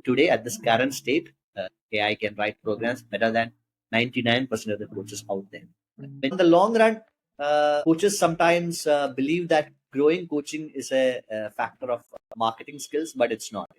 Today, at this current state, AI can write programs better than 99% of the coaches out there. In the long run, coaches sometimes believe that growing coaching is a factor of marketing skills, but it's not.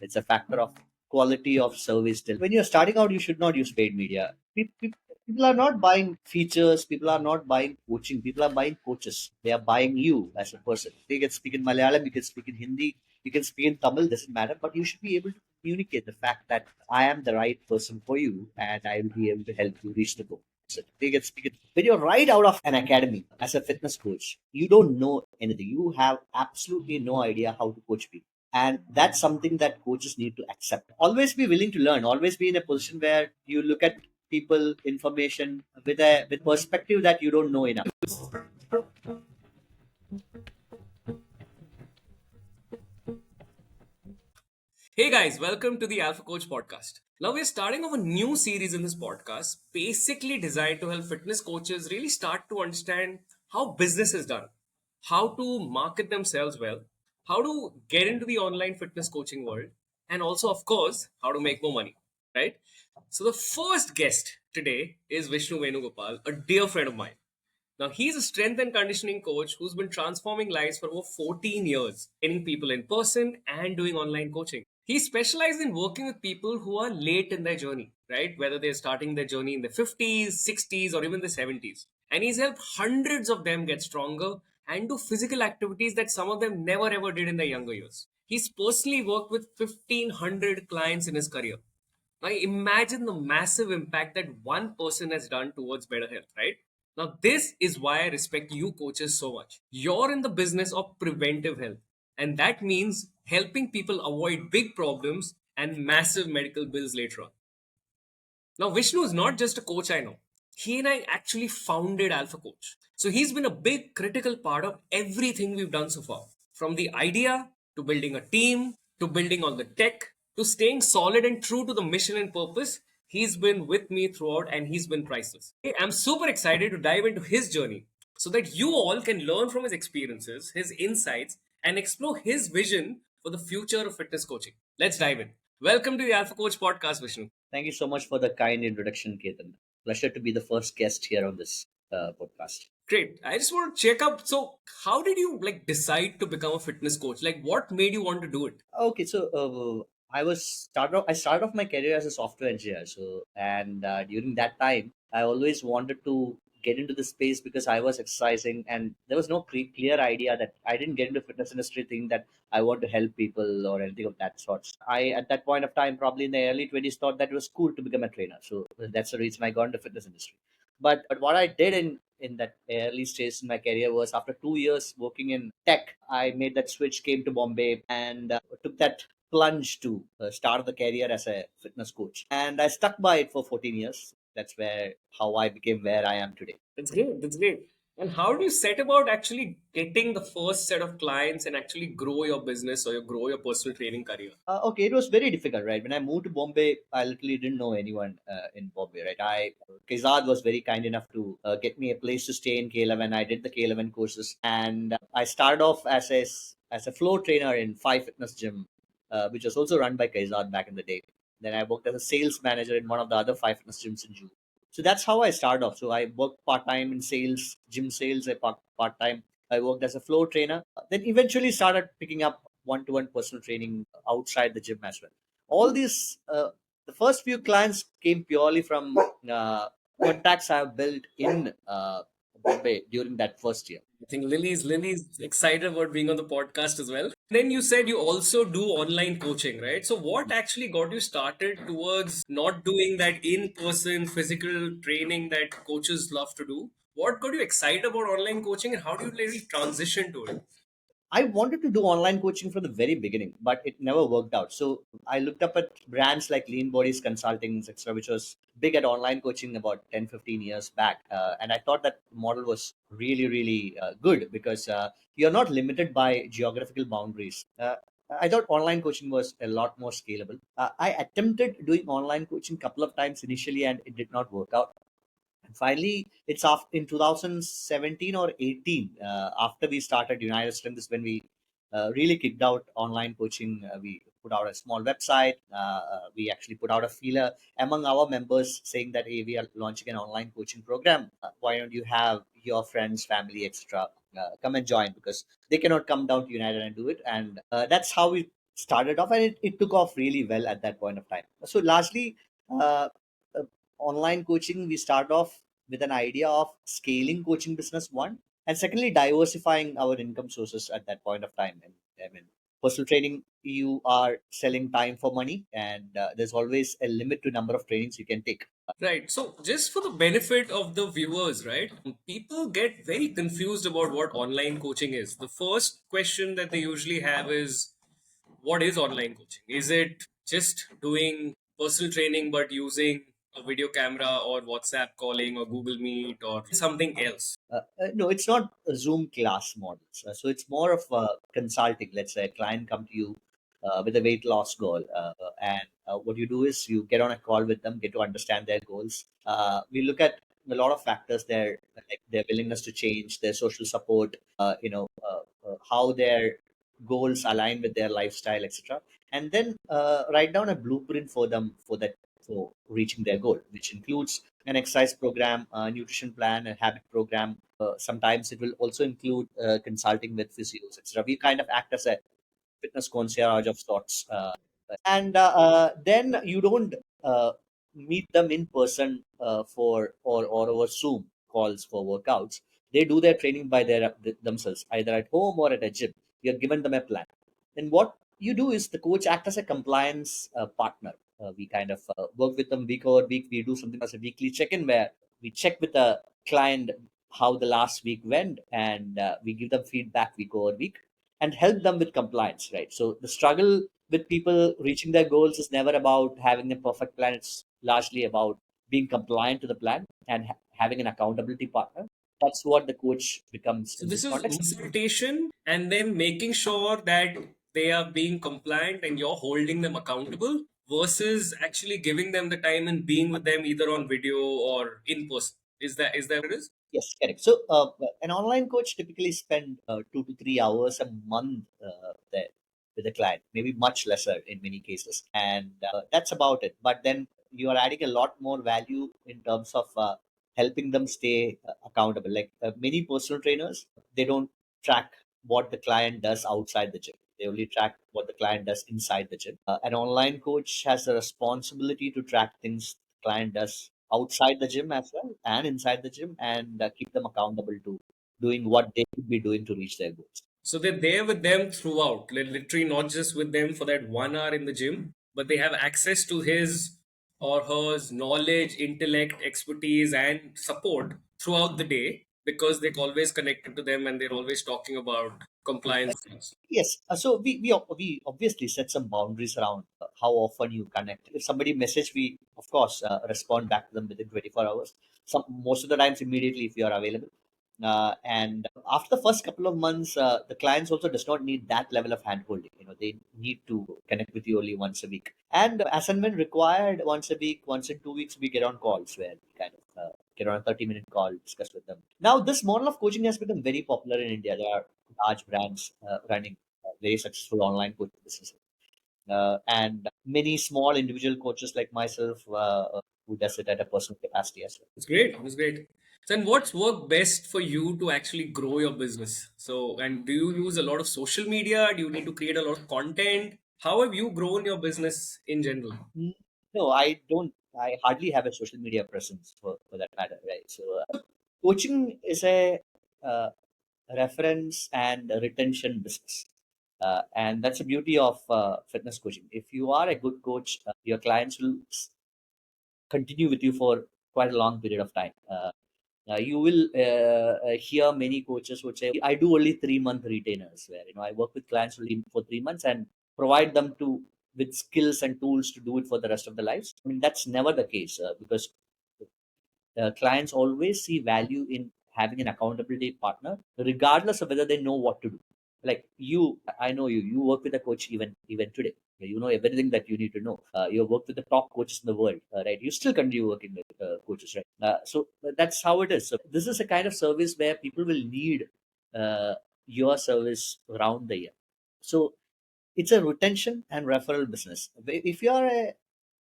It's a factor of quality of service. Still, when you're starting out, you should not use paid media. People are not buying features. People are not buying coaching. People are buying coaches. They are buying you as a person. They can speak in Malayalam. You can speak in Hindi. You can speak in Tamil. Doesn't matter. But you should be able to communicate the fact that I am the right person for you, and I will be able to help you reach the goal. So they can speak it. When you're right out of an academy as a fitness coach, you don't know anything. You have absolutely no idea how to coach people. And that's something that coaches need to accept. Always be willing to learn. Always be in a position where you look at people, information with perspective that you don't know enough. Hey guys, welcome to the Alpha Coach podcast. Now we're starting off a new series in this podcast, basically designed to help fitness coaches really start to understand how business is done, how to market themselves well, how to get into the online fitness coaching world, and also, of course, how to make more money, right? So the first guest today is Vishnu Venugopal, a dear friend of mine. Now, he's a strength and conditioning coach who's been transforming lives for over 14 years, training people in person and doing online coaching. He specializes in working with people who are late in their journey, right? Whether they're starting their journey in the 50s, 60s, or even the 70s. And he's helped hundreds of them get stronger and do physical activities that some of them never ever did in their younger years. He's personally worked with 1,500 clients in his career. Now imagine the massive impact that one person has done towards better health, right? Now, this is why I respect you coaches so much. You're in the business of preventive health, and that means helping people avoid big problems and massive medical bills later on. Now, Vishnu is not just a coach I know. He and I actually founded Alpha Coach. So he's been a big critical part of everything we've done so far. From the idea to building a team to building all the tech to staying solid and true to the mission and purpose, he's been with me throughout and he's been priceless. I'm super excited to dive into his journey so that you all can learn from his experiences, his insights, and explore his vision for the future of fitness coaching. Let's dive in. Welcome to the Alpha Coach podcast, Vishnu. Thank you so much for the kind introduction, Ketan. Pleasure to be the first guest here on this podcast. Great. I just want to check up. So, how did you decide to become a fitness coach? Like, what made you want to do it? Okay, so I started off my career as a software engineer. So and during that time, I always wanted to get into the space because I was exercising, and there was no clear idea that I didn't get into fitness industry thinking that I want to help people or anything of that sort. I at that point of time, probably in the early 20s, thought that it was cool to become a trainer. So that's the reason I got into fitness industry. But what I did in that early stage in my career was after 2 years working in tech, I made that switch, came to Bombay, and took that plunge to start the career as a fitness coach. And I stuck by it for 14 years. That's where how I became where I am today. That's great. That's great. And how do you set about actually getting the first set of clients and actually grow your business or grow your personal training career? Okay, it was very difficult, right? When I moved to Bombay, I literally didn't know anyone in Bombay, right? Kaizad was very kind enough to get me a place to stay in K11. I did the K11 courses, and I started off as a floor trainer in Five Fitness Gym, which was also run by Kaizad back in the day. Then I worked as a sales manager in one of the other Five Fitness gyms in Juhu. So that's how I started off. So I worked part time in sales, gym sales. I part time. I worked as a floor trainer. Then eventually started picking up one-to-one personal training outside the gym as well. All these, the first few clients came purely from contacts I have built in Bombay during that first year. I think Lily's excited about being on the podcast as well. Then you said you also do online coaching, right? So what actually got you started towards not doing that in-person physical training that coaches love to do? What got you excited about online coaching and how do you really transition to it? I wanted to do online coaching from the very beginning, but it never worked out. So I looked up at brands like Lean Bodies Consulting, etc., which was big at online coaching about 10, 15 years back. And I thought that model was really, really good because you're not limited by geographical boundaries. I thought online coaching was a lot more scalable. I attempted doing online coaching a couple of times initially, and it did not work out. And finally, it's after in 2017 or 18, after we started United Strength, is when we really kicked out online coaching. We put out a small website. We actually put out a feeler among our members saying that, hey, we are launching an online coaching program. Why don't you have your friends, family, etc. Come and join, because they cannot come down to United and do it. And that's how we started off, and it took off really well at that point of time. So largely, uh, uh, online coaching, we start off with an idea of scaling coaching business, one, and secondly, diversifying our income sources at that point of time. And I mean, personal training, you are selling time for money, and there's always a limit to number of trainings you can take. Right. So, just for the benefit of the viewers, right? People get very confused about what online coaching is. The first question that they usually have is, what is online coaching? Is it just doing personal training but using a video camera or WhatsApp calling or Google Meet or something else? No, it's not a Zoom class models. So it's more of consulting. Let's say a client come to you with a weight loss goal, and what you do is you get on a call with them, get to understand their goals. We look at a lot of factors there, like their willingness to change, their social support, how their goals align with their lifestyle, etc. And then write down a blueprint for them for reaching their goal, which includes an exercise program, a nutrition plan, a habit program. Sometimes it will also include consulting with physios, etc. We kind of act as a fitness concierge of sorts. And then you don't uh, meet them in person or over Zoom calls for workouts. They do their training by themselves, either at home or at a gym. You have given them a plan. And what you do is the coach act as a compliance partner. We kind of work with them week over week. We do something as a weekly check-in where we check with the client how the last week went, and we give them feedback week over week and help them with compliance, right? So the struggle with people reaching their goals is never about having a perfect plan. It's largely about being compliant to the plan and having an accountability partner. That's what the coach becomes So in this this is context. facilitation and then making sure that they are being compliant and you're holding them accountable versus actually giving them the time and being with them either on video or in person. Is that what it is? Yes, correct. So an online coach typically spend 2 to 3 hours a month there with the client, maybe much lesser in many cases, and that's about it. But then you are adding a lot more value in terms of helping them stay accountable. Like many personal trainers, they don't track what the client does outside the gym. They only track what the client does inside the gym. An online coach has a responsibility to track things the client does outside the gym as well and inside the gym, and keep them accountable to doing what they should be doing to reach their goals. So they're there with them throughout, literally not just with them for that 1 hour in the gym, but they have access to his or her knowledge, intellect, expertise, and support throughout the day because they're always connected to them and they're always talking about compliance things. Yes, so we obviously set some boundaries around how often you connect. If somebody message, we of course respond back to them within 24 hours. Some most of the times immediately if you are available. And after the first couple of months, the clients also does not need that level of handholding. They need to connect with you only once a week, and as and when required, once a week, once in 2 weeks, we get on calls where we kind of get on a 30-minute call, discuss with them. Now, this model of coaching has become very popular in India. There are large brands running very successful online coaching businesses, and many small individual coaches like myself who does it at a personal capacity as well. It's great. It's great. So, and what's worked best for you to actually grow your business? So, and do you use a lot of social media? Do you need to create a lot of content? How have you grown your business in general? Mm, No, I don't. I hardly have a social media presence for that matter, right? So, coaching is a uh, reference and a retention business. And that's the beauty of fitness coaching. If you are a good coach, your clients will continue with you for quite a long period of time. You will hear many coaches would say, "I do only 3 month retainers, where I work with clients only for 3 months and provide them to with skills and tools to do it for the rest of their lives." I mean, that's never the case because clients always see value in having an accountability partner, regardless of whether they know what to do. Like you, I know you. You work with a coach even today. You know everything that you need to know. You work with the top coaches in the world, right? You still continue working with coaches, right? So that's how it is. So this is a kind of service where people will need uh, your service around the year. So It's a retention and referral business. If you are a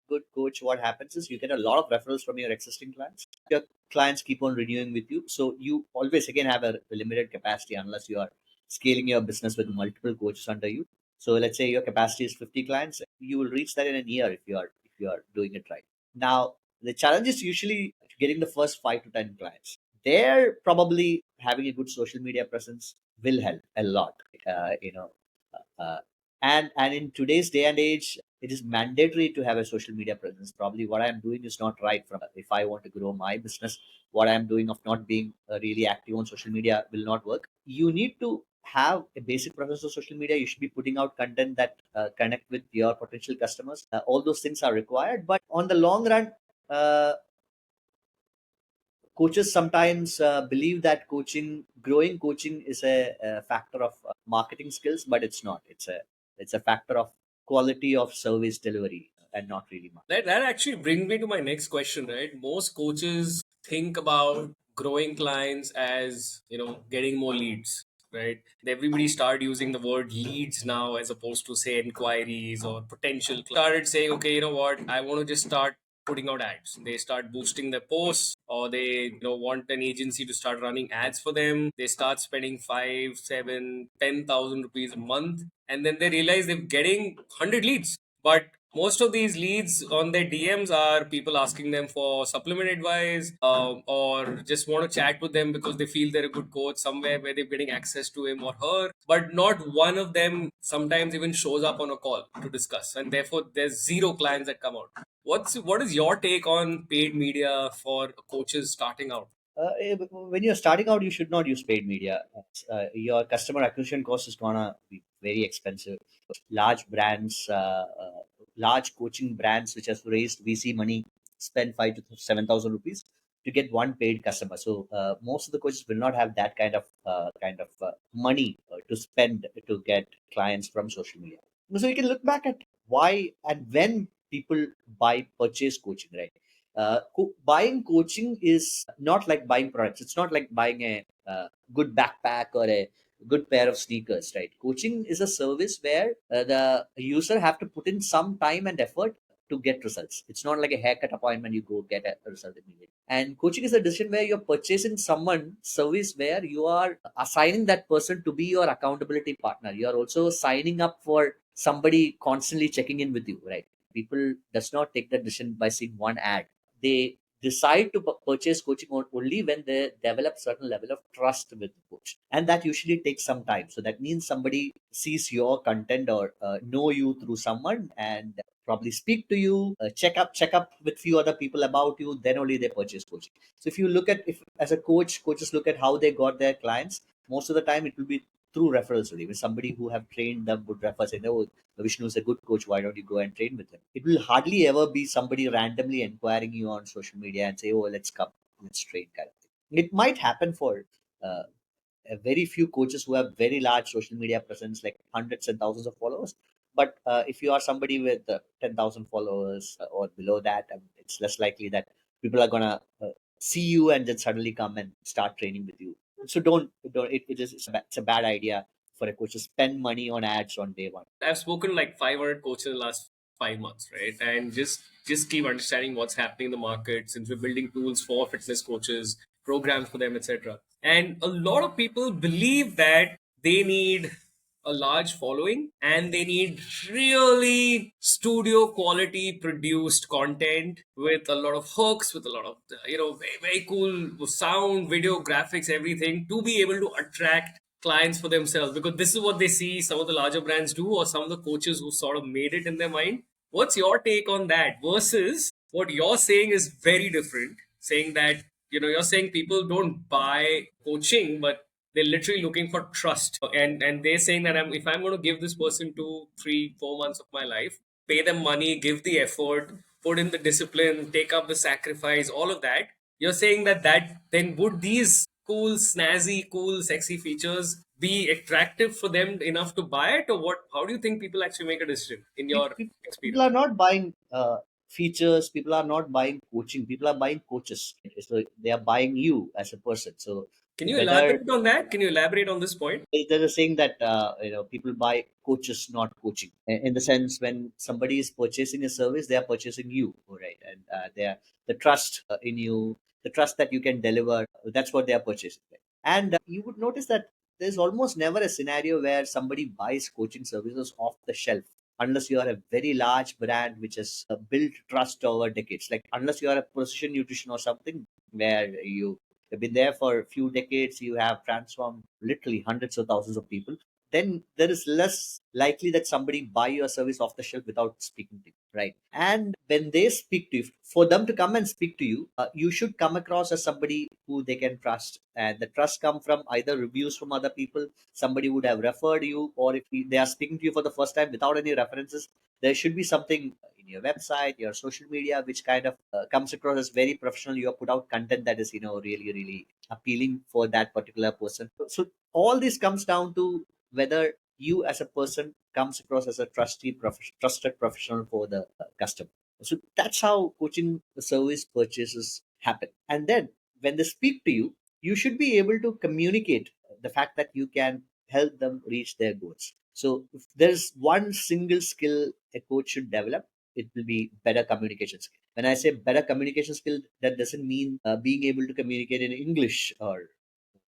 good coach, what happens is you get a lot of referrals from your existing clients. Your clients keep on renewing with you, so you always again have a limited capacity unless you are scaling your business with multiple coaches under you. So let's say your capacity is 50 clients, you will reach that in a year if you are doing it right. Now the challenge is usually getting the first 5 to 10 clients. They're probably having a good social media presence will help a lot. Uh, you know, uh, and in today's day and age, it is mandatory to have a social media presence. Probably what I'm doing is not right. From if I want to grow my business, what I'm doing of not being really active on social media will not work. You need to have a basic presence on social media. You should be putting out content that connect with your potential customers. All those things are required, but on the long run, uh, coaches sometimes believe that growing coaching is a factor of marketing skills, but it's not. It's a factor of quality of service delivery and not really marketing. That actually brings me to my next question, right? Most coaches think about growing clients as, getting more leads, right? Everybody started using the word leads now as opposed to say inquiries or potential clients. Started saying, okay, you know what? I want to just start putting out ads. They start boosting their posts, or they want an agency to start running ads for them. They start spending 5, 7, 10,000 rupees a month, and then they realize they're getting 100 leads. But most of these leads on their DMs are people asking them for supplement advice, or just want to chat with them because they feel they're a good coach somewhere where they're getting access to him or her. But not one of them sometimes even shows up on a call to discuss, and therefore there's zero clients that come out. What is your take on paid media for coaches starting out? When you're starting out, you should not use paid media. Your customer acquisition cost is gonna be very expensive. Large brands, large coaching brands which has raised VC money, spend 5 to 7,000 rupees to get one paid customer. So most of the coaches will not have that kind of money to spend to get clients from social media. So you can look back at why and when people purchase coaching, right? Buying coaching is not like buying products. It's not like buying a good backpack or a good pair of sneakers, right? Coaching is a service where the user have to put in some time and effort to get results. It's not like a haircut appointment, you go get a result immediately. And coaching is a decision where you're purchasing someone service where you are assigning that person to be your accountability partner. You are also signing up for somebody constantly checking in with you, right? People does not take that decision by seeing one ad. They decide to purchase coaching only when they develop certain level of trust with the coach, and that usually takes some time. So that means somebody sees your content or know you through someone and probably speak to you, check up with few other people about you, then only they purchase coaching. So if you look at, if as a coaches look at how they got their clients, most of the time it will be through referrals only. With somebody who have trained them would refer, saying, oh, Vishnu is a good coach. Why don't you go and train with him? It will hardly ever be somebody randomly inquiring you on social media and say, "Oh, let's come, let's train," kind of thing. It might happen for uh, a very few coaches who have very large social media presence, like hundreds and thousands of followers. But if you are somebody with 10,000 followers or below that, it's less likely that people are gonna see you and then suddenly come and start training with you. So don't. It's a bad idea for a coach to spend money on ads on day one. I've spoken to like 500 coaches in the last 5 months, right? And just keep understanding what's happening in the market since we're building tools for fitness coaches, programs for them, etc. And a lot of people believe that they need a large following and they need really studio quality produced content with a lot of hooks, with a lot of very, very cool sound, video, graphics, everything to be able to attract clients for themselves, because this is what they see some of the larger brands do, or some of the coaches who sort of made it in their mind. What's your take on that versus what you're saying is very different, saying that you're saying people don't buy coaching, but they're literally looking for trust, and they're saying that if I'm going to give this person 2, 3, 4 months of my life, pay them money, give the effort, put in the discipline, take up the sacrifice, all of that, you're saying that then would these cool, snazzy, cool, sexy features be attractive for them enough to buy it, or what? How do you think people actually make a decision in your People experience? are not buying features. People are not buying coaching. People are buying coaches. So they are buying you as a person. So Can you Whether elaborate on that? Can you elaborate on this point? there's a saying that people buy coaches, not coaching. In the sense, when somebody is purchasing a service, they are purchasing you, right? And they are the trust in you, the trust that you can deliver. That's what they are purchasing. And you would notice that there's almost never a scenario where somebody buys coaching services off the shelf, unless you are a very large brand which has built trust over decades. Like unless you are a precision nutrition or something where you've been there for a few decades, you have transformed literally hundreds of thousands of people, then there is less likely that somebody buy your service off the shelf without speaking to you, right? And when they speak to you, for them to come and speak to you, you should come across as somebody who they can trust, and the trust come from either reviews from other people, somebody would have referred you, or if they are speaking to you for the first time without any references, there should be something in your website, your social media, which kind of comes across as very professional. You have put out content that is really really appealing for that particular person. So all this comes down to whether you as a person comes across as a trusted professional for the customer. So that's how coaching service purchases happen. And then when they speak to you, you should be able to communicate the fact that you can help them reach their goals. So if there's one single skill a coach should develop, it will be better communication skill. When I say better communication skill, that doesn't mean being able to communicate in English or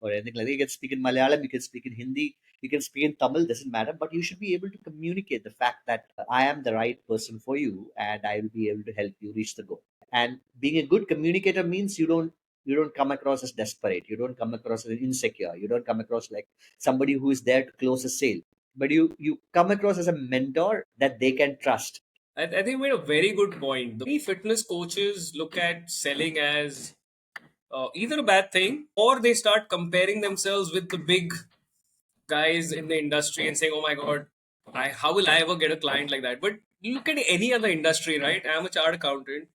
anything like that. You can speak in Malayalam, you can speak in Hindi, you can speak in Tamil, doesn't matter. But you should be able to communicate the fact that I am the right person for you and I will be able to help you reach the goal. And being a good communicator means you don't come across as desperate, you don't come across as insecure, you don't come across like somebody who is there to close a sale, but you come across as a mentor that they can trust. I think you made a very good point. The many fitness coaches look at selling as either a bad thing, or they start comparing themselves with the big guys in the industry and saying, "Oh my God, how will I ever get a client like that?" But you look at any other industry, right? I'm a chartered accountant,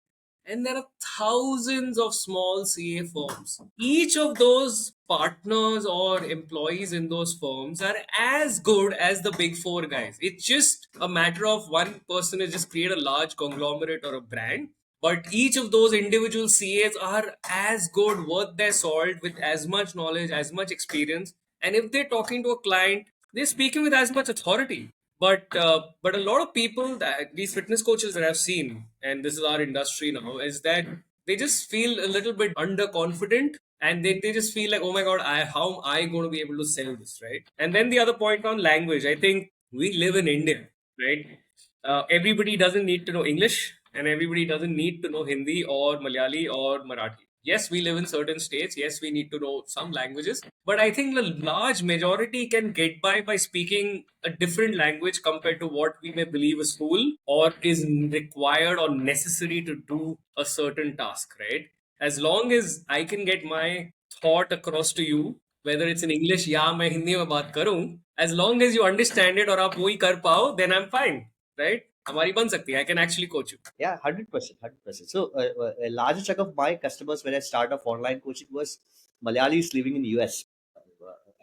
and there are thousands of small CA firms. Each of those partners or employees in those firms are as good as the big four guys. It's just a matter of one person has just created a large conglomerate or a brand. But each of those individual CAs are as good, worth their salt, with as much knowledge, as much experience. And if they're talking to a client, they're speaking with as much authority. But a lot of people, that these fitness coaches that I've seen, and this is our industry now, is that they just feel a little bit underconfident, and they just feel like, oh my God, how am I going to be able to sell this, right? And then the other point on language, I think we live in India, right? Everybody doesn't need to know English, and everybody doesn't need to know Hindi or Malayali or Marathi. Yes, we live in certain states. Yes, we need to know some languages, but I think the large majority can get by speaking a different language compared to what we may believe is cool or is required or necessary to do a certain task, right? As long as I can get my thought across to you, whether it's in English या मैं हिंदी में बात करूं, as long as you understand it और आप वही कर पाओ, then I'm fine, right? हमारी बन सकती है. I can actually coach you. Yeah, 100%, 100%. So a larger chunk of my customers when I start off online coaching was Malayalis living in US.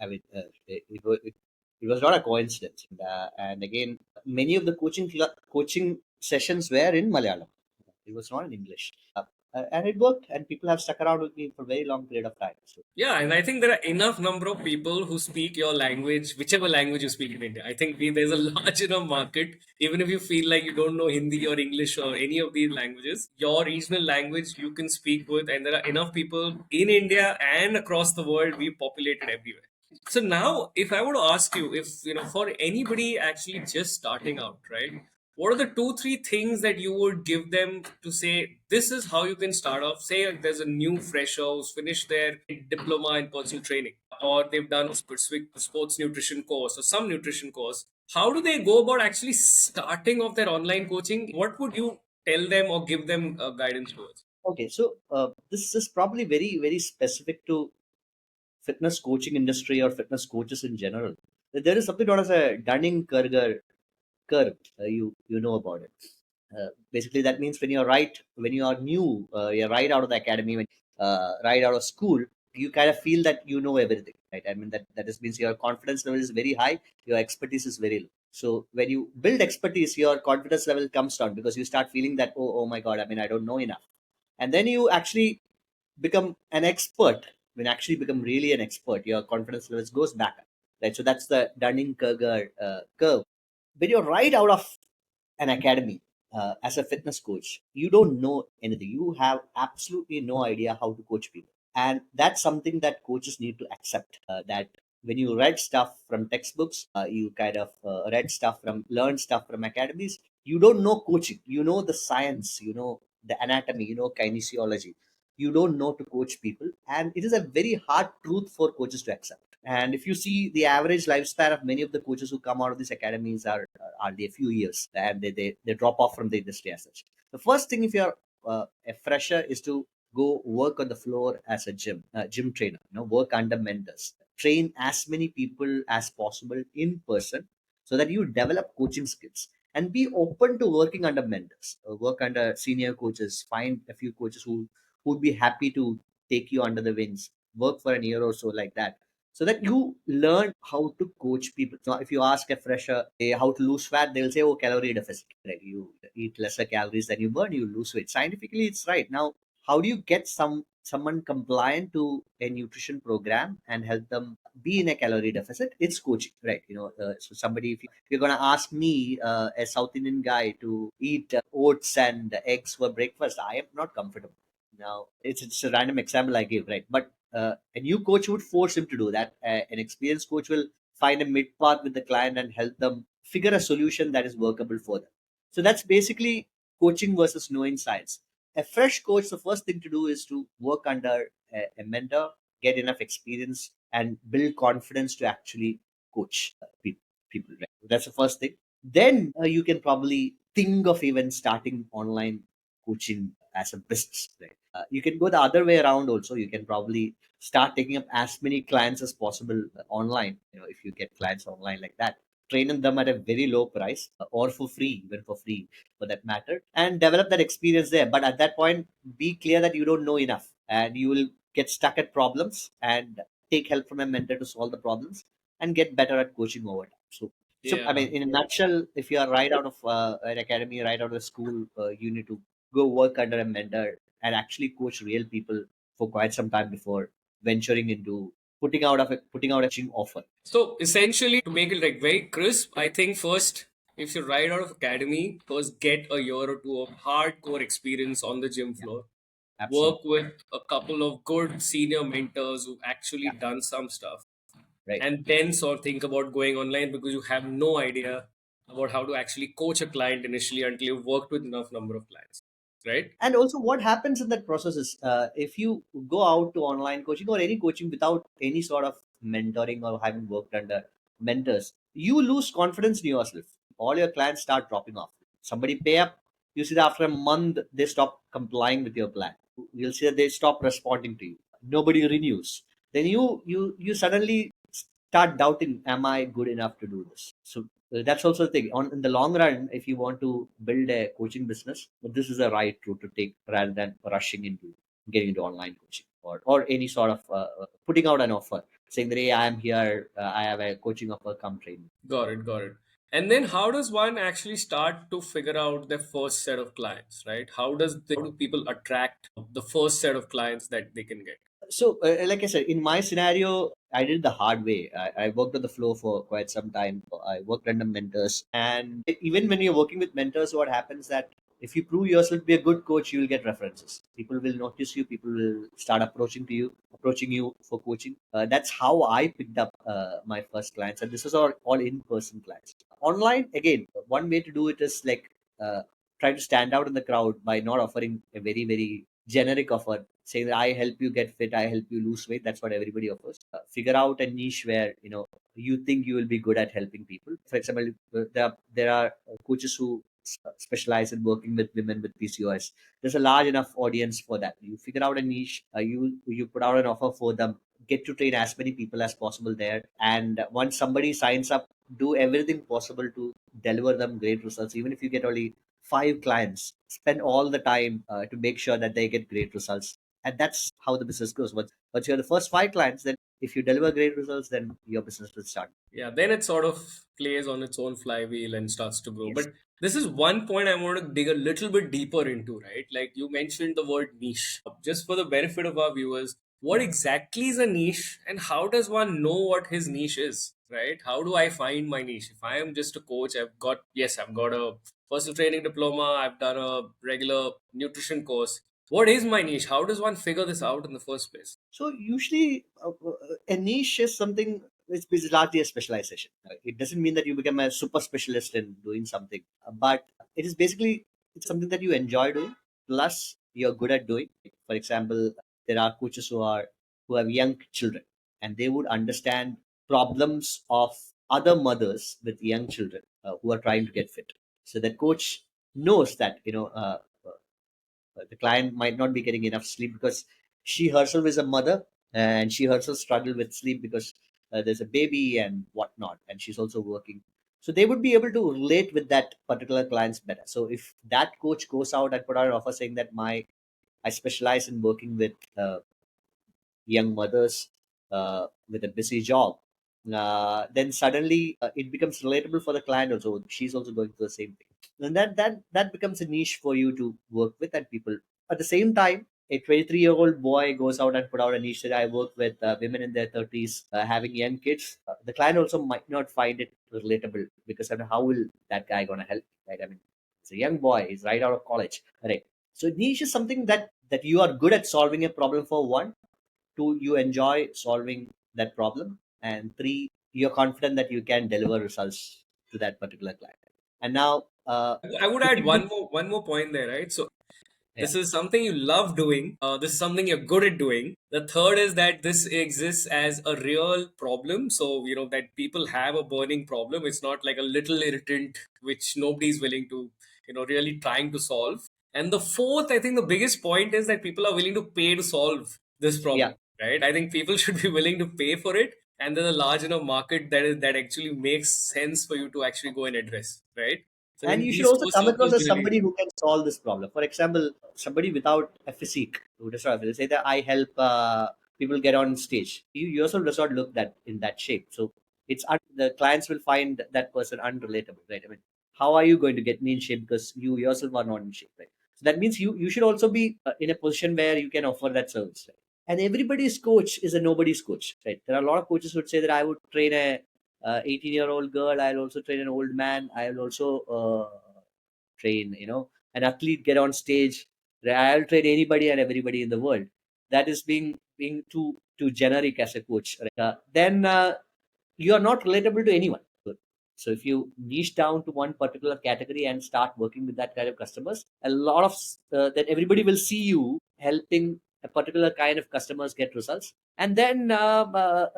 I mean, it was not a coincidence. And again, many of the coaching sessions were in Malayalam. It was not in English. And it worked, and people have stuck around with me for a very long period of time. So Yeah, and I think there are enough number of people who speak your language, whichever language you speak in India. I think there's a large enough market. Even if you feel like you don't know Hindi or English or any of these languages, your regional language you can speak with, and there are enough people in India and across the world. We populated everywhere. So now, if I were to ask you, if for anybody actually just starting out, right? What are the two, three things that you would give them to say this is how you can start off? Say there's a new fresher who's finished their diploma in personal training, or they've done a specific sports nutrition course or some nutrition course. How do they go about actually starting off their online coaching? What would you tell them or give them guidance towards? okay, so this is probably very very specific to fitness coaching industry or fitness coaches in general. There is something known as a Dunning-Kruger curve. You know about it. Basically, that means when you are new, you're right out of the academy, right out of school, you kind of feel that you know everything, right? I mean that just means your confidence level is very high, your expertise is very low. So when you build expertise, your confidence level comes down because you start feeling that oh my god, I mean I don't know enough, and then you actually become an expert when you actually become really an expert, your confidence levels goes back up, right? So that's the Dunning-Kruger curve. When you're right out of an academy as a fitness coach, you don't know anything. You have absolutely no idea how to coach people. And that's something that coaches need to accept, that when you read stuff from textbooks, you kind of learn stuff from academies, you don't know coaching. You know the science, you know the anatomy, you know kinesiology. You don't know to coach people. And it is a very hard truth for coaches to accept. And if you see the average lifespan of many of the coaches who come out of these academies are they a few years, and they drop off from the industry as such. The first thing, if you're a fresher, is to go work on the floor as a gym trainer. You know, work under mentors, train as many people as possible in person, so that you develop coaching skills, and be open to working under mentors, work under senior coaches. Find a few coaches who would be happy to take you under the wings, work for an year or so like that, so that you learn how to coach people. So if you ask a fresher how to lose fat, they'll say, "Oh, calorie deficit. Right? You eat lesser calories than you burn, you lose weight." Scientifically, it's right. Now, how do you get someone compliant to a nutrition program and help them be in a calorie deficit? It's coaching, right? So somebody, if you're gonna ask me, a South Indian guy, to eat oats and eggs for breakfast, I am not comfortable. Now, it's a random example I give, right? But a new coach would force him to do that. An experienced coach will find a mid path with the client and help them figure a solution that is workable for them. So that's basically coaching versus knowing science. A fresh coach, the first thing to do is to work under a mentor, get enough experience, and build confidence to actually coach people. Right? That's the first thing. Then you can probably think of even starting online coaching as a business. Right? You can go the other way around also. You can probably start taking up as many clients as possible online. If you get clients online like that, training them at a very low price, or for free, even for free for that matter, and develop that experience there. But at that point, be clear that you don't know enough, and you will get stuck at problems, and take help from a mentor to solve the problems and get better at coaching over time. So I Yeah. mean, in a nutshell, if you are right out of an academy, right out of school, you need to go work under a mentor and actually coach real people for quite some time before venturing into putting out a coaching offer. So essentially, to make it like very crisp, I think first, if you're right out of academy, first get a year or two of hardcore experience on the gym Yeah, floor. absolutely. Work with a couple of good senior mentors who've actually Yeah, done some stuff, right. and then sort of think about going online because you have no idea about how to actually coach a client initially until you've worked with enough number of clients, right? And also, what happens in that process is, if you go out to online coaching or any coaching without any sort of mentoring or having worked under mentors, you lose confidence in yourself. All your clients start dropping off. Somebody pay up, you see that after a month they stop complying with your plan. You'll see that they stop responding to you. Nobody renews. Then you suddenly start doubting, am I good enough to do this? So that's also the thing. In the long run, if you want to build a coaching business, this is the right route to take rather than rushing into getting into online coaching, or any sort of putting out an offer saying that, hey, I am here, I have a coaching offer, come train me. Got it, got it. And then how does one actually start to figure out their first set of clients, right? How do people attract the first set of clients that they can get? So like I said, in my scenario, I did the hard way. I worked on the floor for quite some time. I worked under mentors, and even when you're working with mentors, what happens that if you prove yourself to be a good coach, you will get references. People will notice you. People will start approaching you for coaching. That's how I picked up my first clients, and this is all in-person clients. Online, again, one way to do it is like, try to stand out in the crowd by not offering a very very generic offer, saying that I help you get fit, I help you lose weight. That's what everybody offers. Figure out a niche where you think you will be good at helping people. For example, there are coaches who specialize in working with women with PCOS. There's a large enough audience for that. You figure out a niche, you put out an offer for them, get to train as many people as possible there, and once somebody signs up, do everything possible to deliver them great results. Even if you get only 5 clients, spend all the time to make sure that they get great results. And that's how the business goes. Once you're the first 5 clients, then if you deliver great results, then your business will start. Yeah, then it sort of plays on its own flywheel and starts to grow. Yes. But this is one point I want to dig a little bit deeper into, right? Like you mentioned the word niche. Just for the benefit of our viewers, what exactly is a niche and how does one know what his niche is, right? How do I find my niche? If I am just a coach, I've got a personal training diploma, I've done a regular nutrition course. What is my niche? How does one figure this out in the first place? So usually, a niche is something which is largely a specialization. It doesn't mean that you become a super specialist in doing something, but it is basically it's something that you enjoy doing. Plus, you're good at doing. For example, there are coaches who have young children, and they would understand problems of other mothers with young children who are trying to get fit. So that coach knows that the client might not be getting enough sleep because she herself is a mother and she herself struggle with sleep because there's a baby and whatnot, and she's also working. So they would be able to relate with that particular clients better. So if that coach goes out and put out an offer saying that my I specialize in working with young mothers with a busy job, then suddenly it becomes relatable for the client also. She's also going through the same thing, and that becomes a niche for you to work with. And people at the same time, a 23-year-old boy goes out and put out a niche that I work with women in their 30s having young kids. The client also might not find it relatable because I mean, how will that guy gonna help? Right? I mean, it's a young boy. He's right out of college. Right. So niche is something that you are good at solving a problem for one. Two, you enjoy solving that problem. And three, you're confident that you can deliver results to that particular client. And now, I would if add you could, one more point there, right? So yeah, this is something you love doing. This is something you're good at doing. The third is that this exists as a real problem. So, that people have a burning problem. It's not like a little irritant, which nobody's willing to, really trying to solve. And the fourth, I think the biggest point is that people are willing to pay to solve this yeah. problem, right? I think people should be willing to pay for it. And there's a large enough market that actually makes sense for you to actually go and address, right? So I And think you should these also four come across circles as really. somebody who can solve this problem. For example, somebody without a physique who does not say that I help people get on stage. You yourself does not look that in that shape. So the clients will find that person unrelatable, right? I mean, how are you going to get me in shape because you yourself are not in shape, right? So that means you should also be in a position where you can offer that service, right? And everybody's coach is a nobody's coach, right? There are a lot of coaches who would say that I would train a 18-year-old girl. I'll also train an old man. I'll also train, an athlete get on stage. I'll train anybody and everybody in the world. That is being too generic as a coach. Right? Then you are not relatable to anyone. So if you niche down to one particular category and start working with that kind of customers, a lot of that everybody will see you helping a particular kind of customers get results, and then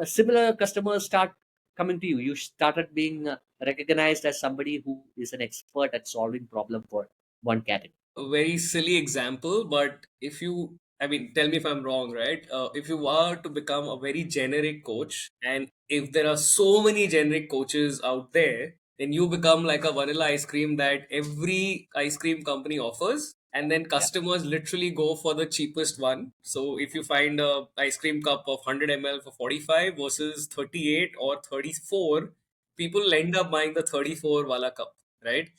similar customers start coming to you. You started being recognized as somebody who is an expert at solving problem for one category. A very silly example, but if you, I mean, tell me if I'm wrong, right? If you are to become a very generic coach, and if there are so many generic coaches out there, then you become like a vanilla ice cream that every ice cream company offers. And then Yeah, customers literally go for the cheapest one. So if you find a ice cream cup of 100 ml for 45 versus 38 or 34, people end up buying the 34 wala cup, right?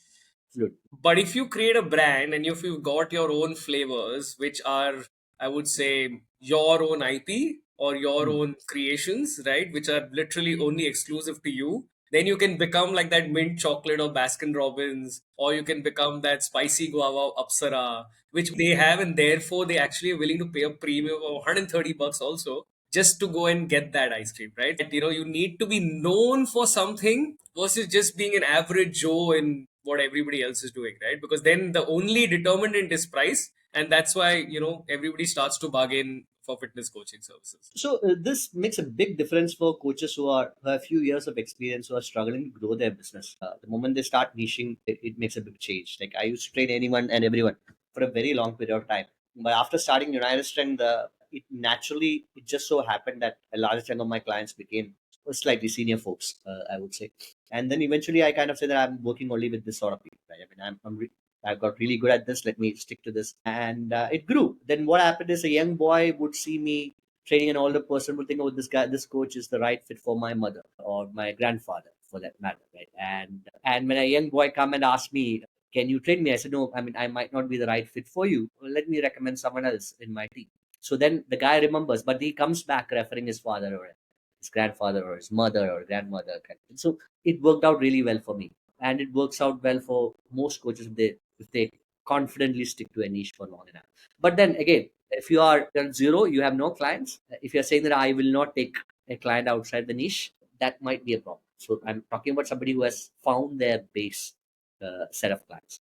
absolutely. But if you create a brand and if you've got your own flavors, which are, I would say, your own IP or your Hmm. own creations, right, which are literally only exclusive to you, then you can become like that mint chocolate or Baskin Robbins, or you can become that spicy guava Apsara, which they have, and therefore they actually are willing to pay a premium of 130 bucks also just to go and get that ice cream, right? You need to be known for something versus just being an average Joe in what everybody else is doing, right? Because then the only determinant is price, and that's why everybody starts to bargain for fitness coaching services. So this makes a big difference for coaches who have a few years of experience who are struggling to grow their business. The moment they start niching, it makes a big change. Like I used to train anyone and everyone for a very long period of time, but after starting United Strength, it just so happened that a large chunk of my clients became slightly senior folks, I would say. And then eventually, I kind of say that I'm working only with this sort of people. Right? I mean, I've got really good at this. Let me stick to this, and it grew. Then what happened is a young boy would see me training an older person, would think, oh, this coach is the right fit for my mother or my grandfather, for that matter, right? And when a young boy come and ask me, can you train me? I said, no. I mean, I might not be the right fit for you. Well, let me recommend someone else in my team. So then the guy remembers, but he comes back referring his father or his grandfather or his mother or grandmother. So it worked out really well for me, and it works out well for most coaches if they confidently stick to a niche for long enough. But then again, if you are at zero, you have no clients. If you are saying that I will not take a client outside the niche, that might be a problem. So I'm talking about somebody who has found their base set of clients.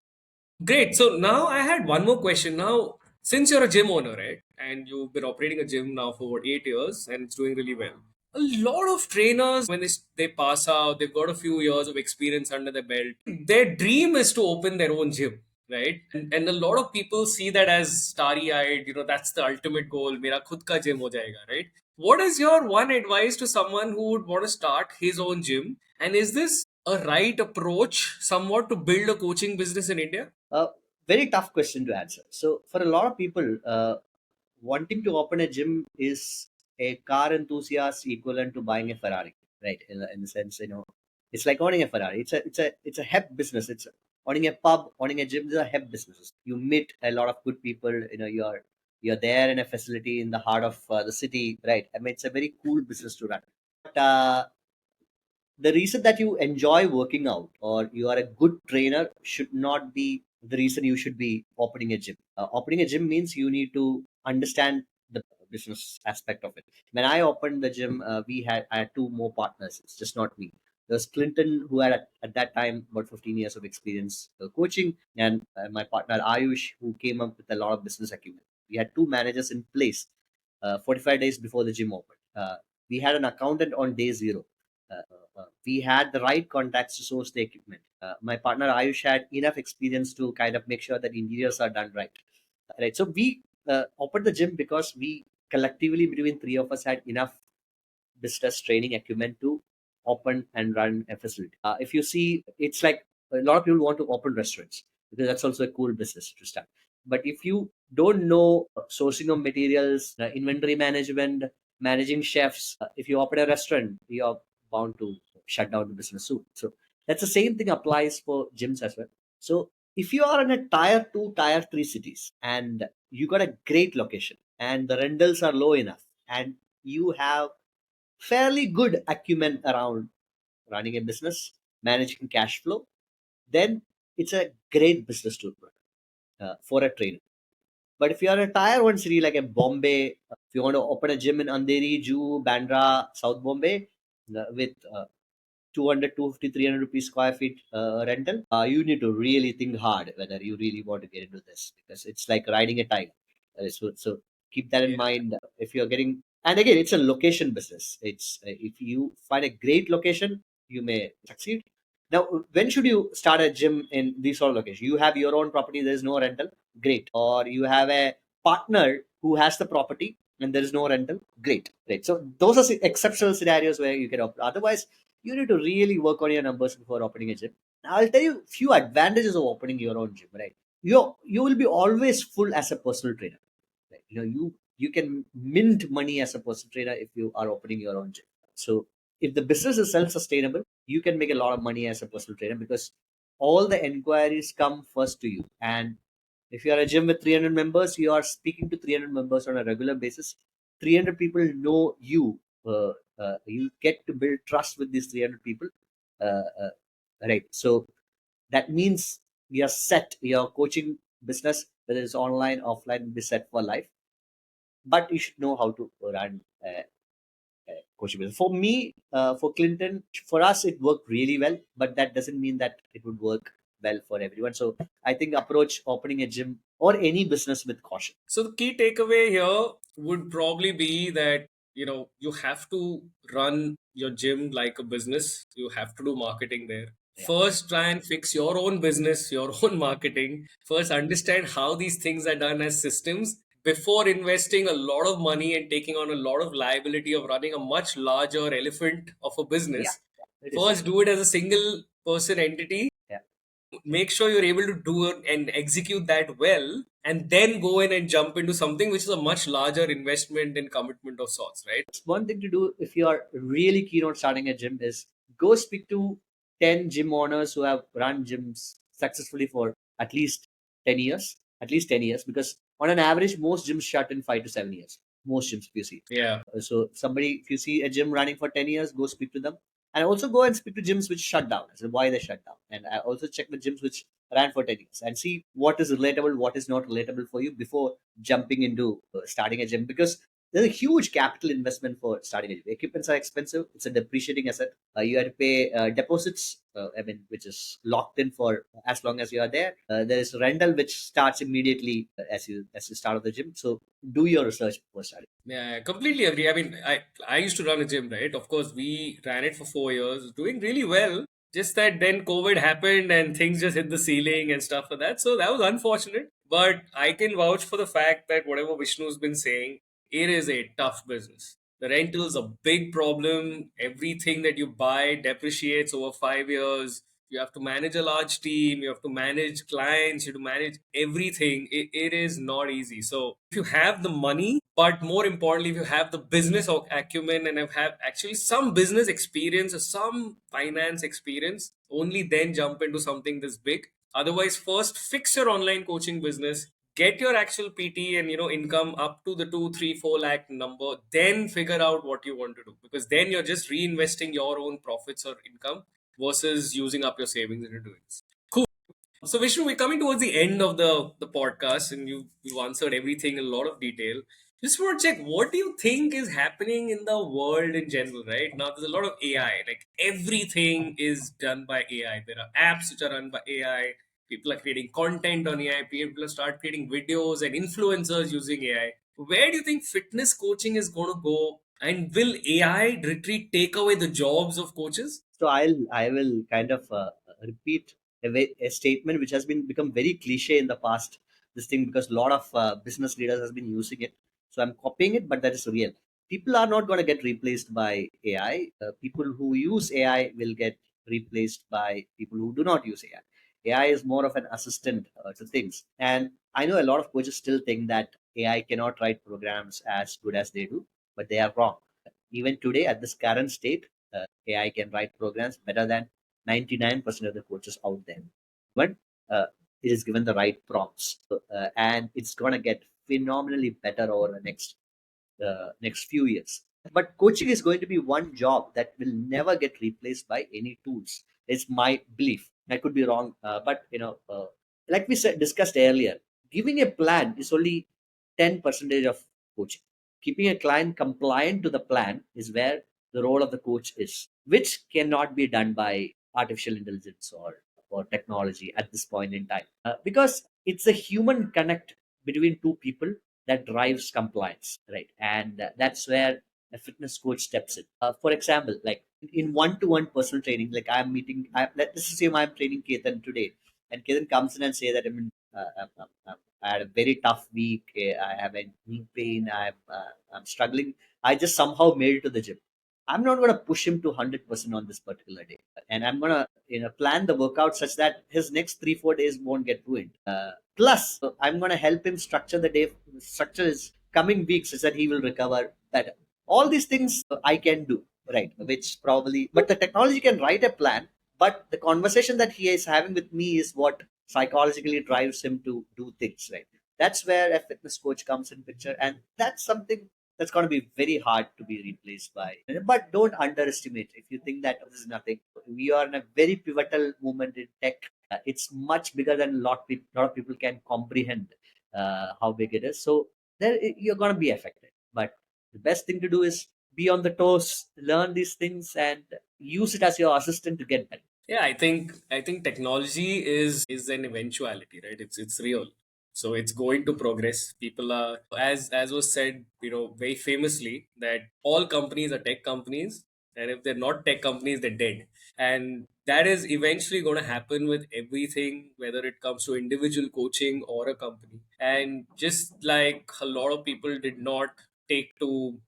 Great. So now I had one more question. Now, since you're a gym owner, right, and you've been operating a gym now for what, 8 years, and it's doing really well. A lot of trainers, when they pass out, they've got a few years of experience under their belt. Their dream is to open their own gym, right? And a lot of people see that as starry-eyed. That's the ultimate goal. Mera khud ka gym ho jayega, right? What is your one advice to someone who would want to start his own gym? And is this a right approach somewhat to build a coaching business in India? Very tough question to answer. So for a lot of people, wanting to open a gym is a car enthusiast equivalent to buying a Ferrari, right? In the sense, it's like owning a Ferrari. It's a hep business. It's owning a pub, owning a gym. These are hep businesses. You meet a lot of good people. You're there in a facility in the heart of the city, right? I mean, it's a very cool business to run. But the reason that you enjoy working out or you are a good trainer should not be the reason you should be opening a gym. Opening a gym means you need to understand the business aspect of it. When I opened the gym, I had two more partners. It's just not me. There was Clinton, who had at that time about 15 years of experience coaching, and my partner Ayush, who came up with a lot of business acumen. We had two managers in place 45 days before the gym opened. We had an accountant on day zero. We had the right contacts to source the equipment. My partner Ayush had enough experience to kind of make sure that interiors are done right. Right. So we opened the gym because we collectively, between three of us, had enough business training acumen to open and run a facility. If you see, it's like a lot of people want to open restaurants because that's also a cool business to start. But if you don't know sourcing of materials, inventory management, managing chefs, if you open a restaurant, you're bound to shut down the business soon. So that's the same thing applies for gyms as well. So if you are in a tier two, tier three cities and you got a great location and the rentals are low enough and you have fairly good acumen around running a business, managing cash flow, then it's a great business to run for a trainer. But if you are a tier one city like a Bombay, if you want to open a gym in Andheri, Juhu, Bandra, South Bombay, with 200, 250, 300 rupees square feet rental, you need to really think hard whether you really want to get into this because it's like riding a tiger. So keep that in mind if you're getting. And again, it's a location business. It's if you find a great location, you may succeed. Now, when should you start a gym in these sort of locations? You have your own property, there is no rental, great. Or you have a partner who has the property and there is no rental, great. Great. So those are exceptional scenarios where you can open. Otherwise, you need to really work on your numbers before opening a gym. I'll tell you few advantages of opening your own gym, right? You will be always full as a personal trainer. Right? You can mint money as a personal trainer if you are opening your own gym. So if the business is self-sustainable, you can make a lot of money as a personal trainer because all the enquiries come first to you. And if you are a gym with 300 members, you are speaking to 300 members on a regular basis. 300 people know you. You get to build trust with these 300 people. Uh, uh, right. So that means you're set. Your coaching business, whether it's online, offline, will be set for life. But you should know how to run coaching business. For me, for Clinton, for us, it worked really well, but that doesn't mean that it would work well for everyone. So I think approach opening a gym or any business with caution. So the key takeaway here would probably be that you have to run your gym like a business. You have to do marketing there. Yeah. First, try and fix your own business, your own marketing. First, understand how these things are done as systems before investing a lot of money and taking on a lot of liability of running a much larger elephant of a Yeah. business. It is. First, do it as a single person entity, Yeah. make sure you're able to do it and execute that well, and then go in and jump into something which is a much larger investment and commitment of sorts, right? One thing to do if you are really keen on starting a gym is go speak to 10 gym owners who have run gyms successfully for at least 10 years, because On an average, most gyms shut in 5 to 7 years. Most gyms, if you see. Yeah. So somebody, if you see a gym running for 10 years, go speak to them, and also go and speak to gyms which shut down. So why they shut down, and I also check the gyms which ran for 10 years and see what is relatable, what is not relatable for you before jumping into starting a gym, because there's a huge capital investment for starting a gym. Equipments are expensive. It's a depreciating asset. You have to pay deposits. I mean, which is locked in for as long as you are there. There is rental which starts immediately as you start of the gym. So do your research before starting. Yeah, I completely agree. I mean, I used to run a gym, right? Of course, we ran it for 4 years, doing really well. Just that then COVID happened and things just hit the ceiling and stuff like that. So that was unfortunate. But I can vouch for the fact that whatever Vishnu's been saying, it is a tough business. The rental's a big problem. Everything that you buy depreciates over 5 years. You have to manage a large team. You have to manage clients. You have to manage everything. It is not easy. So if you have the money, but more importantly, if you have the business acumen and have actually some business experience or some finance experience, only then jump into something this big. Otherwise, first fix your online coaching business, get your actual PT and income up to the 2, 3, 4 lakh number, then figure out what you want to do, because then you're just reinvesting your own profits or income versus using up your savings into doing this. Cool. So Vishnu, we're coming towards the end of the podcast, and you've answered everything in a lot of detail. Just want to check, what do you think is happening in the world in general right now? There's a lot of AI. Like everything is done by AI. There are apps which are run by AI. People are creating content on AI. People start creating videos and influencers using AI. Where do you think fitness coaching is going to go? And will AI retreat take away the jobs of coaches? So I will kind of repeat a statement which has been become very cliche in the past. This thing, because a lot of business leaders has been using it. So I'm copying it, but that is real. People are not going to get replaced by AI. People who use AI will get replaced by people who do not use AI. AI is more of an assistant to things. And I know a lot of coaches still think that AI cannot write programs as good as they do, but they are wrong. Even today, at this current state, AI can write programs better than 99% of the coaches out there. But it is given the right prompts. And it's going to get phenomenally better over the next few years. But coaching is going to be one job that will never get replaced by any tools. It's my belief. I could be wrong, but like we said discussed earlier, giving a plan is only 10% of coaching. Keeping a client compliant to the plan is where the role of the coach is, which cannot be done by artificial intelligence or technology at this point in time, because it's a human connect between two people that drives compliance, right? And that's where a fitness coach steps in. For example, like in one-to-one personal training, like I'm meeting, let's say I'm training Ketan today, and Ketan comes in and say that I had a very tough week. I have a knee pain. I'm struggling. I just somehow made it to the gym. I'm not going to push him to 100% on this particular day, and I'm going to plan the workout such that his next 3 4 days won't get ruined. Plus, I'm going to help him structure the day, structure his coming weeks such that he will recover better. All these things I can do, right? Which probably, but the technology can write a plan. But the conversation that he is having with me is what psychologically drives him to do things, right? That's where a fitness coach comes in picture, and that's something that's going to be very hard to be replaced by. But don't underestimate. If you think that this is nothing, we are in a very pivotal moment in tech. It's much bigger than lot of people can comprehend how big it is. So there you're going to be affected. But the best thing to do is be on the toes, learn these things, and use it as your assistant to get better. Yeah, I think technology is an eventuality, right? It's real. So it's going to progress. People are, as was said, very famously, that all companies are tech companies, and if they're not tech companies, they're dead. And that is eventually going to happen with everything, whether it comes to individual coaching or a company. And just like a lot of people did not take to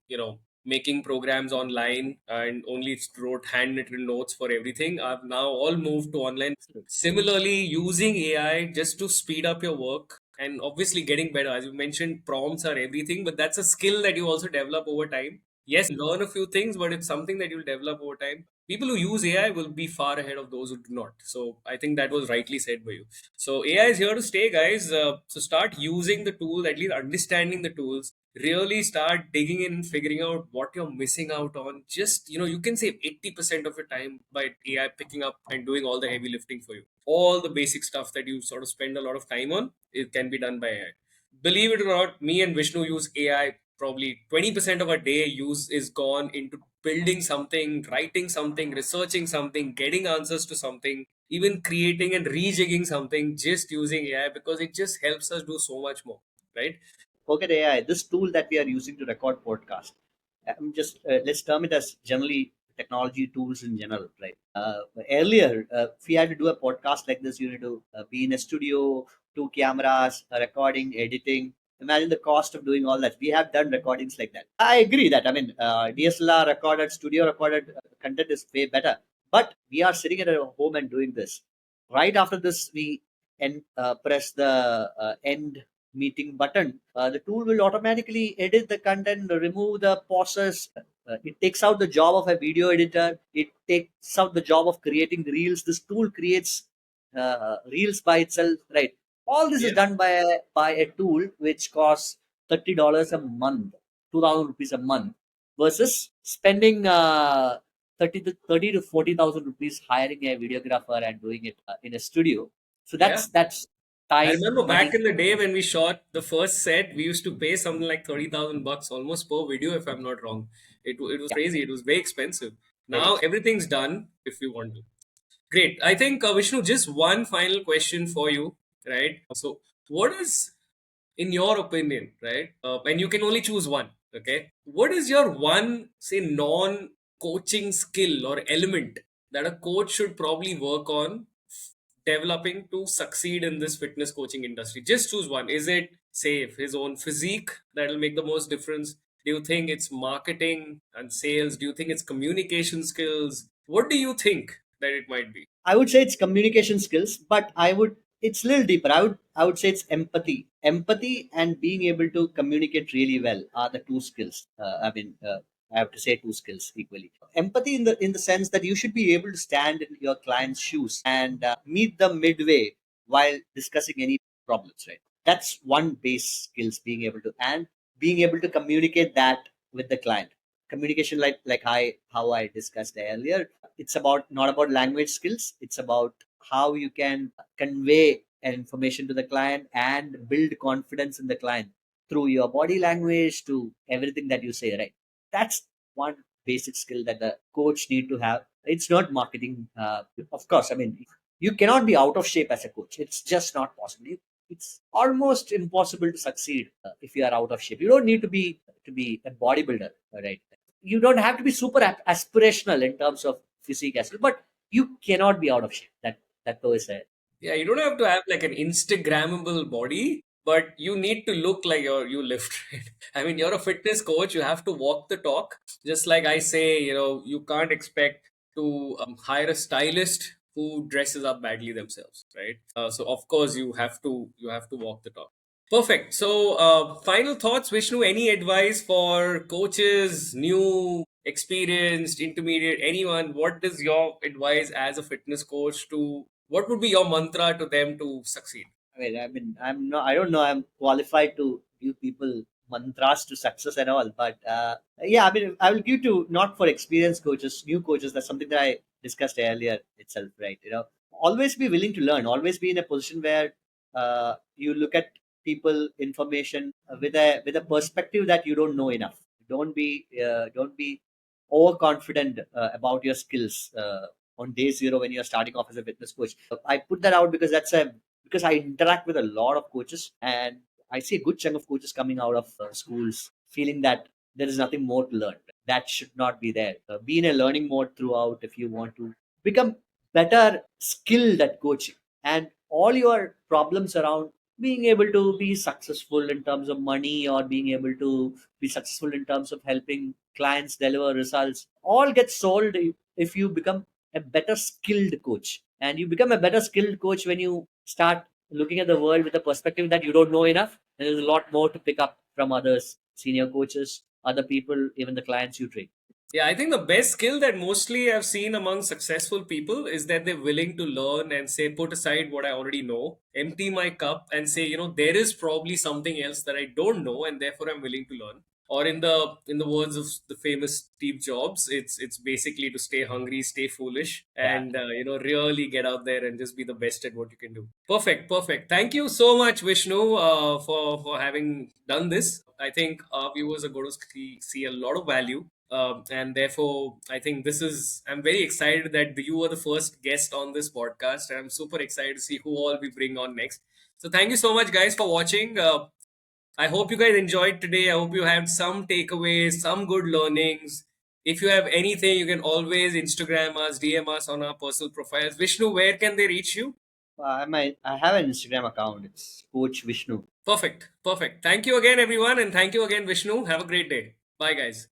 making programs online and only wrote handwritten notes for everything, I've now all moved to online. Similarly, using AI just to speed up your work and obviously getting better. As you mentioned, prompts are everything, but that's a skill that you also develop over time. Yes, learn a few things, but it's something that you'll develop over time. People who use AI will be far ahead of those who do not. So I think that was rightly said by you. So AI is here to stay, guys. So start using the tool, at least understanding the tools. Really start digging in and figuring out what you're missing out on. Just, you can save 80% of your time by AI picking up and doing all the heavy lifting for you. All the basic stuff that you sort of spend a lot of time on, it can be done by AI. Believe it or not, me and Vishnu use AI. Probably 20% of our day use is gone into building something, writing something, researching something, getting answers to something, even creating and rejigging something just using AI, because it just helps us do so much more, right? Forget AI. This tool that we are using to record podcast, just let's term it as generally technology tools in general, right? Earlier, if we had to do a podcast like this, you need to be in a studio, two cameras, recording, editing. Imagine the cost of doing all that. We have done recordings like that. I agree that, I mean, DSLR recorded, studio recorded content is way better. But we are sitting at a home and doing this. Right after this, we press the end meeting button. The tool will automatically edit the content, remove the pauses. It takes out the job of a video editor. It takes out the job of creating reels. This tool creates reels by itself, right? All this is Yeah. done by a tool which costs $30 a month, 2,000 rupees a month, versus spending 30 to 40,000 rupees hiring a videographer and doing it in a studio. So Yeah. that's I time, remember back money. in the day when we shot the first set, we used to pay something like 30,000 bucks almost per video, if I'm not wrong. It was Yeah, crazy. It was very expensive. very Now expensive. everything's done if we want to. Great. I think, Vishnu, just one final question for you, right? So, what is, in your opinion, right? And you can only choose one, okay? What is your one, say, non coaching skill or element that a coach should probably work on developing to succeed in this fitness coaching industry? Just choose one. Is it, say, his own physique that'll make the most difference? Do you think it's marketing and sales? Do you think it's communication skills? What do you think that it might be? I would say it's communication skills, but it's a little deeper. I would say it's empathy. Empathy and being able to communicate really well are the two skills. I have to say two skills equally. Empathy in the sense that you should be able to stand in your client's shoes and meet them midway while discussing any problems. Right. That's one base skills, being able to, and being able to communicate that with the client. Communication, like how I discussed earlier, it's about not about language skills. It's about how you can convey information to the client and build confidence in the client through your body language to everything that you say, right? That's one basic skill that the coach need to have. It's not marketing, of course. I mean, you cannot be out of shape as a coach. It's just not possible. It's almost impossible to succeed if you are out of shape. You don't need to be a bodybuilder, right? You don't have to be super aspirational in terms of physique as well, but you cannot be out of shape. That though is a Yeah, you don't have to have like an Instagrammable body, but you need to look like you lift. Right? I mean, you're a fitness coach. You have to walk the talk. Just like I say, you can't expect to hire a stylist who dresses up badly themselves, right? So of course you have to walk the talk. Perfect. So final thoughts, Vishnu. Any advice for coaches, new, experienced, intermediate, anyone? What is your advice as a fitness coach to what would be your mantra to them to succeed? I'm not. I don't know. I'm qualified to give people mantras to success and all, but yeah. I mean, I will give to not for experienced coaches, new coaches. That's something that I discussed earlier itself, right? Always be willing to learn. Always be in a position where you look at people, information with a perspective that you don't know enough. Don't be overconfident about your skills on day zero when you're starting off as a fitness coach. I put that out because I interact with a lot of coaches, and I see a good chunk of coaches coming out of schools feeling that there is nothing more to learn. That should not be there. Be in a learning mode throughout if you want to become better skilled at coaching, and all your problems around being able to be successful in terms of money or being able to be successful in terms of helping clients deliver results all get solved if you become a better skilled coach. And you become a better skilled coach when you start looking at the world with a perspective that you don't know enough. And there's a lot more to pick up from others, senior coaches, other people, even the clients you train. Yeah, I think the best skill that mostly I've seen among successful people is that they're willing to learn and say, put aside what I already know, empty my cup and say, there is probably something else that I don't know, and therefore I'm willing to learn. Or in the words of the famous Steve Jobs, it's basically to stay hungry, stay foolish, Yeah. and really get out there and just be the best at what you can do. Perfect, perfect. Thank you so much, Vishnu, for having done this. I think our viewers are going to see a lot of value, and therefore I think I'm very excited that you are the first guest on this podcast, and I'm super excited to see who all we bring on next. So thank you so much, guys, for watching. I hope you guys enjoyed today. I hope you had some takeaways, some good learnings. If you have anything, you can always Instagram us, DM us on our personal profiles. Vishnu, where can they reach you? I have an Instagram account. It's Coach Vishnu. Perfect, perfect. Thank you again, everyone, and thank you again, Vishnu. Have a great day. Bye, guys.